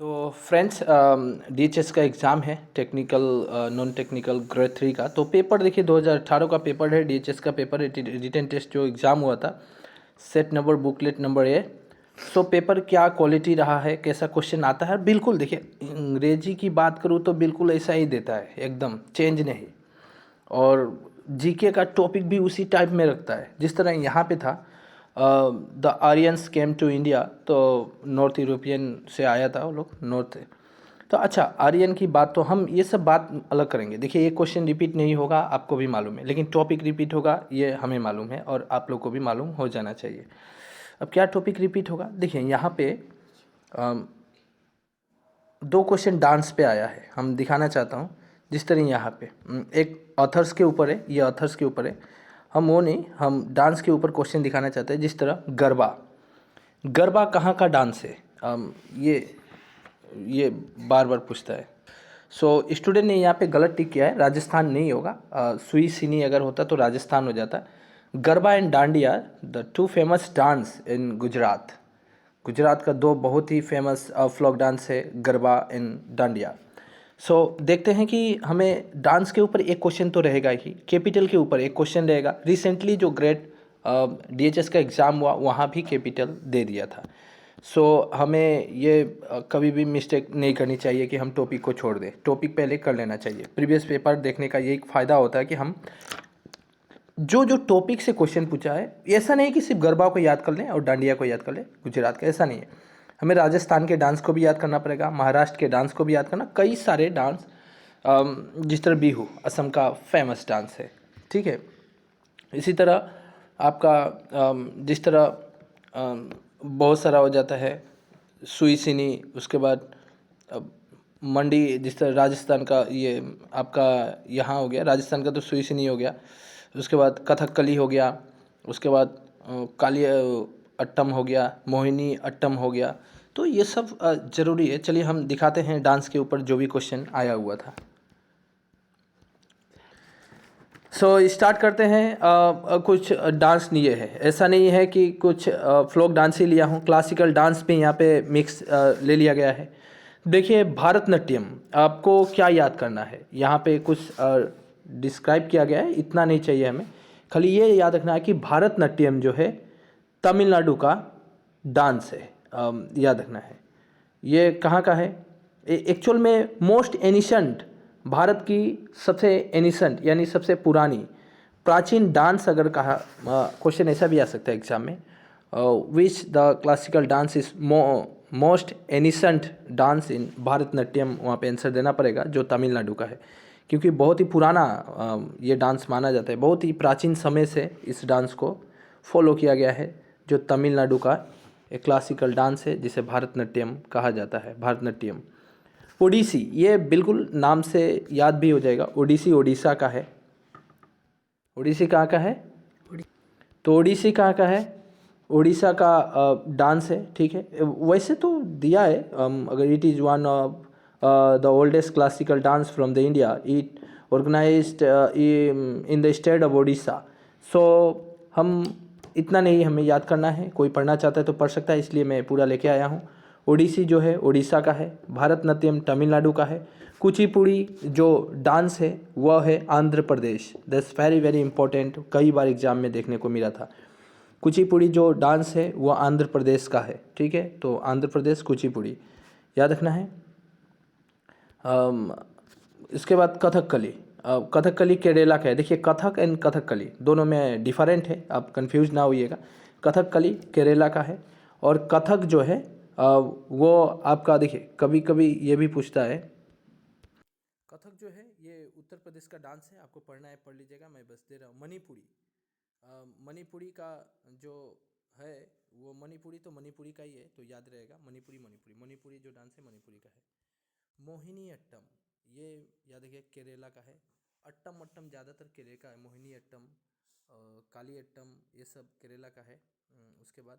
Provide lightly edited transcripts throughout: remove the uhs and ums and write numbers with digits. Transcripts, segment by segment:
तो friends, DHS का exam है, टेक्निकल नॉन टेक्निकल ग्रेड 3 का। तो पेपर देखिए 2018 का पेपर है, डीएचएस का पेपर है, रिटन टेस्ट जो एग्ज़ाम हुआ था, set number booklet number A. So paper क्या क्वालिटी रहा है, कैसा क्वेश्चन आता है, बिल्कुल देखिए अंग्रेजी की बात करूँ तो बिल्कुल ऐसा ही देता है, एकदम चेंज नहीं। और जीके का टॉपिक भी उसी टाइप में रखता है जिस तरह यहाँ पे था। The Aryans came to India, तो नॉर्थ यूरोपियन से आया था वो लोग, नॉर्थ। तो अच्छा, आर्यन की बात तो हम ये सब बात अलग करेंगे। देखिए ये क्वेश्चन रिपीट नहीं होगा, आपको भी मालूम है, लेकिन टॉपिक रिपीट होगा, ये हमें मालूम है और आप लोग को भी मालूम हो जाना चाहिए। अब क्या टॉपिक रिपीट होगा, देखिए यहाँ पे दो क्वेश्चन डांस पे आया है, हम दिखाना चाहता हूँ। जिस तरह यहाँ पे एक ऑथर्स के ऊपर है, ये ऑथर्स के ऊपर है, हम वो नहीं, हम डांस के ऊपर क्वेश्चन दिखाना चाहते हैं। जिस तरह गरबा, गरबा कहाँ का डांस है, ये बार बार पूछता है। सो स्टूडेंट ने यहाँ पे गलत टिक किया है, राजस्थान नहीं होगा। सुई सिनी अगर होता तो राजस्थान हो जाता। Garba and dandiya, the two famous dance इन गुजरात। गुजरात का दो बहुत ही फेमस फ्लोक डांस है, गरबा एंड डांडिया। सो देखते हैं कि हमें डांस के ऊपर एक क्वेश्चन तो रहेगा ही, कैपिटल के ऊपर एक क्वेश्चन रहेगा। रिसेंटली जो ग्रेड डीएचएस का एग्ज़ाम हुआ वहाँ भी कैपिटल दे दिया था। सो हमें ये कभी भी मिस्टेक नहीं करनी चाहिए कि हम टॉपिक को छोड़ दें, टॉपिक पहले कर लेना चाहिए। प्रीवियस पेपर देखने का यही फ़ायदा होता है कि हम जो जो टॉपिक से क्वेश्चन पूछा है, ऐसा नहीं कि सिर्फ गरबा को याद कर लें और डांडिया को याद कर लें गुजरात का, ऐसा नहीं है। हमें राजस्थान के डांस को भी याद करना पड़ेगा, महाराष्ट्र के डांस को भी याद करना, कई सारे डांस, जिस तरह बिहू असम का फेमस डांस है, ठीक है। इसी तरह आपका जिस तरह बहुत सारा हो जाता है, सुई सिनी, उसके बाद मंडी, जिस तरह राजस्थान का ये आपका यहाँ हो गया, राजस्थान का तो सुई सिनी हो गया। उसके बाद कथकली हो गया, उसके बाद काली अट्टम हो गया, मोहिनी अट्टम हो गया। तो ये सब ज़रूरी है। चलिए हम दिखाते हैं डांस के ऊपर जो भी क्वेश्चन आया हुआ था। स्टार्ट करते हैं। कुछ डांस लिए है, ऐसा नहीं है कि कुछ फ्लोक डांस ही लिया हूँ, क्लासिकल डांस भी यहाँ पे मिक्स ले लिया गया है। देखिए भारतनाट्यम, आपको क्या याद करना है, यहाँ पे कुछ डिस्क्राइब किया गया है, इतना नहीं चाहिए हमें। खाली ये याद रखना है कि भारतनाट्यम जो है तमिलनाडु का डांस है, याद रखना है। ये कहाँ का है, एक्चुअल में मोस्ट एनिशंट, भारत की सबसे एनिशंट यानी सबसे पुरानी प्राचीन डांस अगर कहा, क्वेश्चन ऐसा भी आ सकता है एग्जाम में, which the classical dance is most एनिशंट dance इन भारतनाट्यम, वहाँ पे आंसर देना पड़ेगा जो तमिलनाडु का है, क्योंकि बहुत ही पुराना ये डांस माना जाता है, बहुत ही प्राचीन समय से इस डांस को फॉलो किया गया है, जो तमिलनाडु का एक क्लासिकल डांस है जिसे भारतनाट्यम कहा जाता है। भारतनाट्यम। ओडिसी, ये बिल्कुल नाम से याद भी हो जाएगा, ओडिसी ओडिशा का है। ओडिसी कहाँ का है, तो ओडिसी कहाँ का है, उड़ीसा का डांस है, ठीक है। वैसे तो दिया है, अगर it is one of the oldest classical dance from the India, it organised in the state of Odisha. So हम इतना नहीं हमें याद करना है, कोई पढ़ना चाहता है तो पढ़ सकता है, इसलिए मैं पूरा लेके आया हूँ। ओडिसी जो है उड़ीसा का है, भारतनाट्यम तमिलनाडु का है, कुचिपुड़ी जो डांस है वह है Andhra Pradesh. That's very very important, कई बार एग्जाम में देखने को मिला था। कुचिपुड़ी जो डांस है वह आंध्र प्रदेश का है, ठीक है। तो आंध्र प्रदेश कुचिपुड़ी याद रखना है। इसके बाद कथकली, कथकली केरला का है। देखिए कथक एंड कथकली दोनों में डिफरेंट है, आप कंफ्यूज ना होइएगा। कथकली केरला का है, और कथक जो है वो आपका, देखिए कभी कभी ये भी पूछता है। कथक जो है ये उत्तर प्रदेश का डांस है, आपको पढ़ना है पढ़ लीजिएगा, मैं बस दे रहा हूँ। मणिपुरी, मणिपुरी का जो है वो मणिपुरी तो मणिपुरी का ही है, तो याद रहेगा मणिपुरी, मणिपुरी मणिपुरी जो डांस है मणिपुरी का है। मोहिनी अट्टम, ये याद रखिए केरला का है। अट्टम अट्टम ज़्यादातर केरला का है, मोहिनी अट्टम, काली अट्टम, ये सब केरला का है। उसके बाद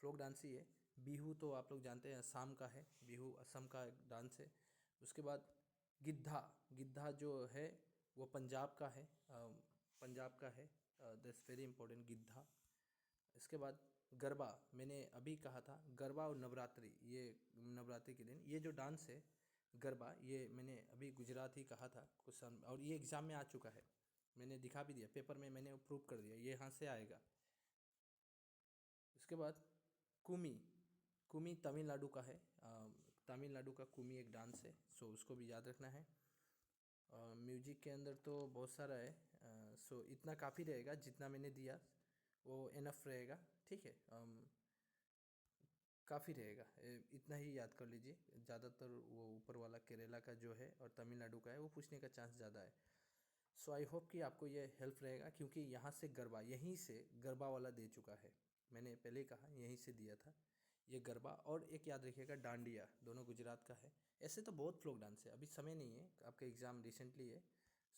फ्लोक डांस ही है। बिहू तो आप लोग जानते हैं असम का है, बिहू असम का एक डांस है। उसके बाद गिद्धा, गिद्धा जो है वो पंजाब का है, पंजाब का है, दैट्स वेरी इंपॉर्टेंट गिद्धा। इसके बाद गरबा मैंने अभी कहा था, गरबा और नवरात्रि, ये नवरात्रि के दिन ये जो डांस है गरबा, ये मैंने अभी गुजरात ही कहा था कुछ साल, और ये एग्ज़ाम में आ चुका है, मैंने दिखा भी दिया पेपर में, मैंने प्रूव कर दिया ये यहाँ से आएगा। उसके बाद कुमी, कुमी तमिलनाडु का है, तमिलनाडु का कुमी एक डांस है, सो उसको भी याद रखना है। म्यूजिक के अंदर तो बहुत सारा है, सो इतना काफ़ी रहेगा, जितना मैंने दिया वो इनफ रहेगा, ठीक है। काफ़ी रहेगा, इतना ही याद कर लीजिए। ज़्यादातर वो ऊपर वाला केरला का जो है और तमिलनाडु का है वो पूछने का चांस ज़्यादा है। सो आई होप कि आपको ये हेल्प रहेगा, क्योंकि यहाँ से गरबा, यहीं से गरबा वाला दे चुका है, मैंने पहले ही कहा यहीं से दिया था ये गरबा। और एक याद रखिएगा डांडिया, दोनों गुजरात का है। ऐसे तो बहुत फ्लोक डांस है, अभी समय नहीं है, आपका एग्ज़ाम रिसेंटली है,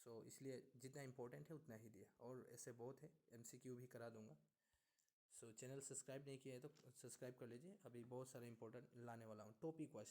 सो इसलिए जितना इम्पोर्टेंट है उतना ही दिया, और ऐसे बहुत है, एमसीक्यू भी करा दूंगा। सो चैनल सब्सक्राइब नहीं किया है तो सब्सक्राइब कर लीजिए, अभी बहुत सारे इंपॉर्टेंट लाने वाला हूँ टॉपिक वाइज।